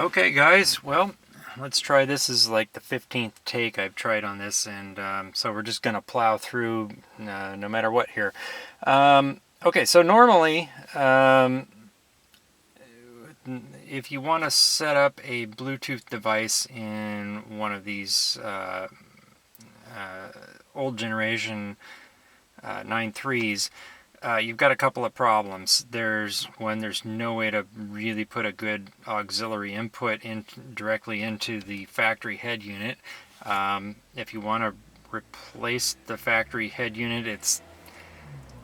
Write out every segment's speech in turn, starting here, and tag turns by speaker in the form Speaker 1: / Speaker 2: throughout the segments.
Speaker 1: Okay guys, well, let's try this. This is like the 15th take I've tried on this, and so we're just going to plow through no matter what here. Okay, so normally if you want to set up a Bluetooth device in one of these old generation 9.3s, you've got a couple of problems. There's no way to really put a good auxiliary input directly into the factory head unit. If you want to replace the factory head unit, it's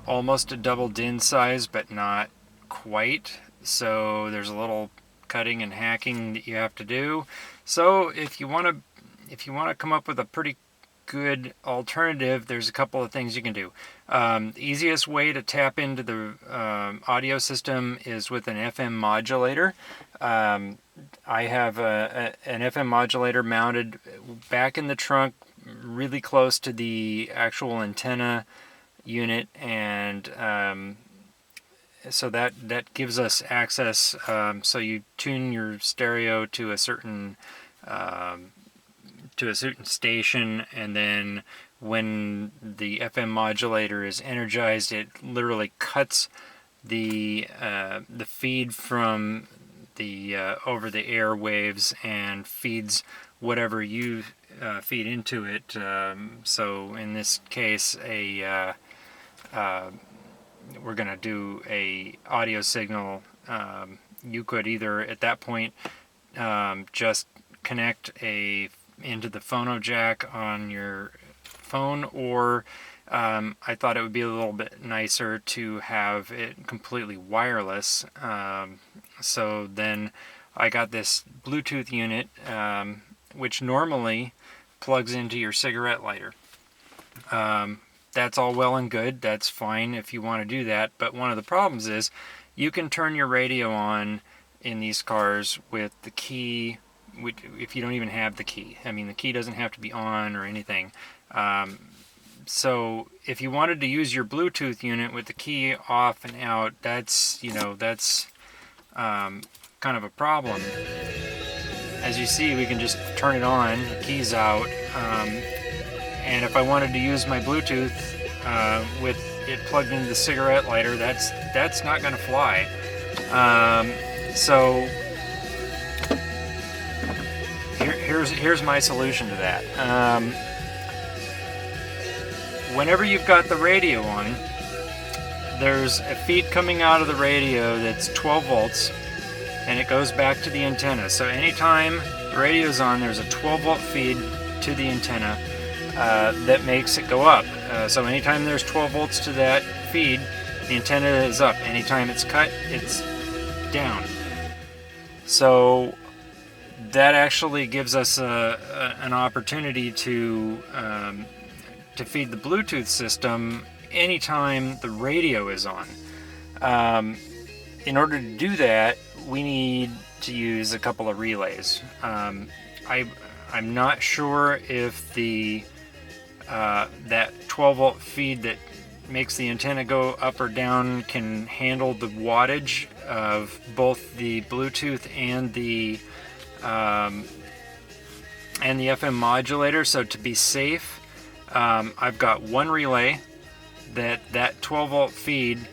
Speaker 1: almost a double DIN size, but not quite. So there's a little cutting and hacking that you have to do. So if you want to come up with a pretty good alternative, there's a couple of things you can do. The easiest way to tap into the audio system is with an FM modulator. I have an FM modulator mounted back in the trunk, really close to the actual antenna unit, and so that gives us access. So you tune your stereo to a certain station, and then when the FM modulator is energized, it literally cuts the feed from the over-the-air waves and feeds whatever you feed into it. So in this case, we're going to do a audio signal. You could either at that point just connect into the phono jack on your phone, or I thought it would be a little bit nicer to have it completely wireless. So then I got this Bluetooth unit, which normally plugs into your cigarette lighter. That's all well and good. That's fine if you want to do that. But one of the problems is you can turn your radio on in these cars with the key, if you don't even have the key. I mean, the key doesn't have to be on or anything. So if you wanted to use your Bluetooth unit with the key off and out, that's kind of a problem. As you see, we can just turn it on, the key's out, and if I wanted to use my Bluetooth with it plugged into the cigarette lighter, that's not going to fly. So here's my solution to that. Whenever you've got the radio on, there's a feed coming out of the radio that's 12 volts, and it goes back to the antenna. So anytime the radio's on, there's a 12 volt feed to the antenna that makes it go up. So anytime there's 12 volts to that feed, the antenna is up. Anytime it's cut, it's down. So that actually gives us an opportunity to feed the Bluetooth system anytime the radio is on. In order to do that, we need to use a couple of relays. I'm not sure if that 12 volt feed that makes the antenna go up or down can handle the wattage of both the Bluetooth and the FM modulator. So to be safe, I've got one relay that 12 volt feed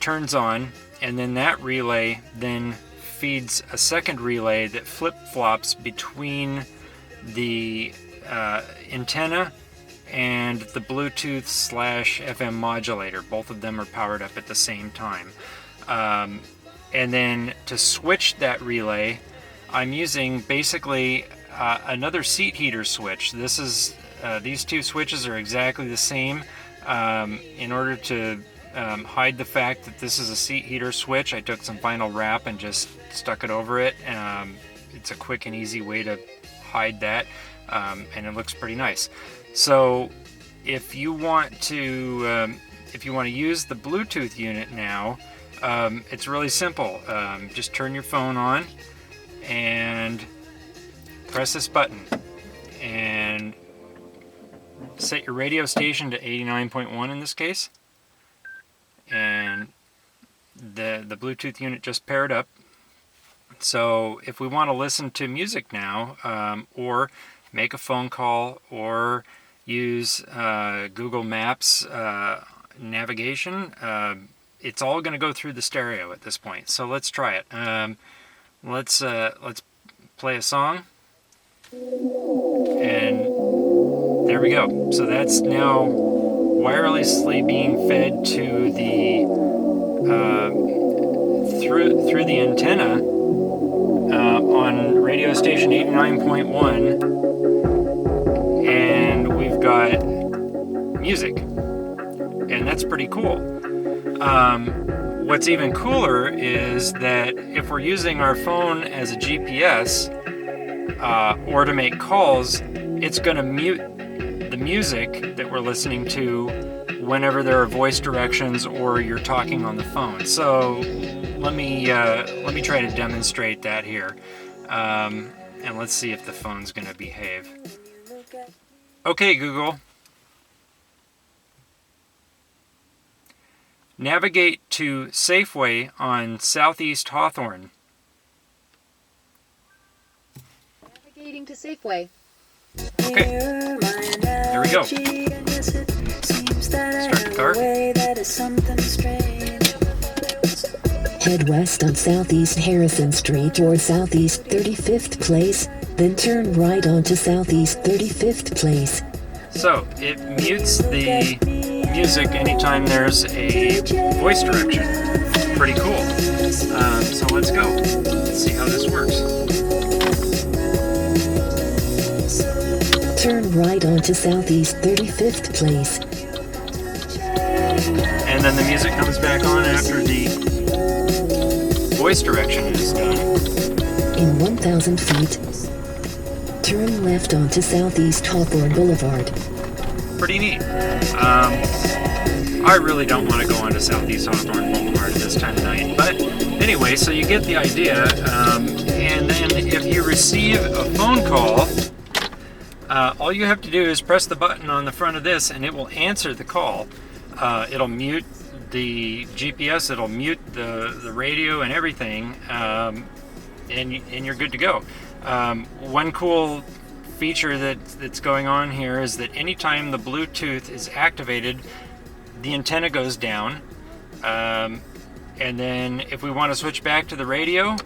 Speaker 1: turns on, and then that relay then feeds a second relay that flip-flops between the antenna and the Bluetooth / FM modulator. Both of them are powered up at the same time. And then to switch that relay, I'm using basically another seat heater switch. These two switches are exactly the same. In order to hide the fact that this is a seat heater switch, I took some vinyl wrap and just stuck it over it. It's a quick and easy way to hide that, and it looks pretty nice. So if you want to use the Bluetooth unit now, it's really simple. Just turn your phone on and press this button and set your radio station to 89.1 in this case, and the Bluetooth unit just paired up. So if we want to listen to music now, or make a phone call, or use Google Maps navigation, it's all going to go through the stereo at this point. So let's try it. Let's play a song, and there we go. So that's now wirelessly being fed to the through the antenna on radio station 89.1, and we've got music, and that's pretty cool. What's even cooler is that if we're using our phone as a GPS or to make calls, it's going to mute the music that we're listening to whenever there are voice directions or you're talking on the phone. So let me try to demonstrate that here, and let's see if the phone's going to behave. Okay, Google. Navigate to Safeway on Southeast Hawthorne.
Speaker 2: Navigating to Safeway.
Speaker 1: Okay, there we go. Start the car.
Speaker 3: Head west on Southeast Harrison Street toward Southeast 35th Place, then turn right onto Southeast 35th Place.
Speaker 1: So it mutes the music anytime there's a voice direction. Pretty cool. So let's go. Let's see how this works.
Speaker 3: Turn right onto Southeast 35th Place.
Speaker 1: And then the music comes back on after the voice direction is done.
Speaker 3: In 1,000 feet, turn left onto Southeast Hawthorne Boulevard.
Speaker 1: Pretty neat. I really don't want to go onto Southeast Hawthorne Boulevard this time of night. But anyway, so you get the idea. And then if you receive a phone call, all you have to do is press the button on the front of this and it will answer the call. It'll mute the GPS, it'll mute the radio and everything, and you're good to go. One cool feature that's going on here is that anytime the Bluetooth is activated, the antenna goes down, and then if we want to switch back to the radio,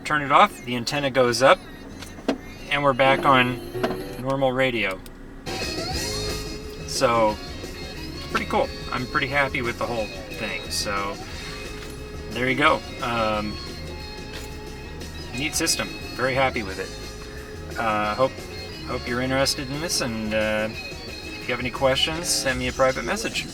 Speaker 1: turn it off, the antenna goes up, and we're back on normal radio. So it's pretty cool. I'm pretty happy with the whole thing. So there you go. Neat system. Very happy with it. Hope you're interested in this, and if you have any questions, send me a private message.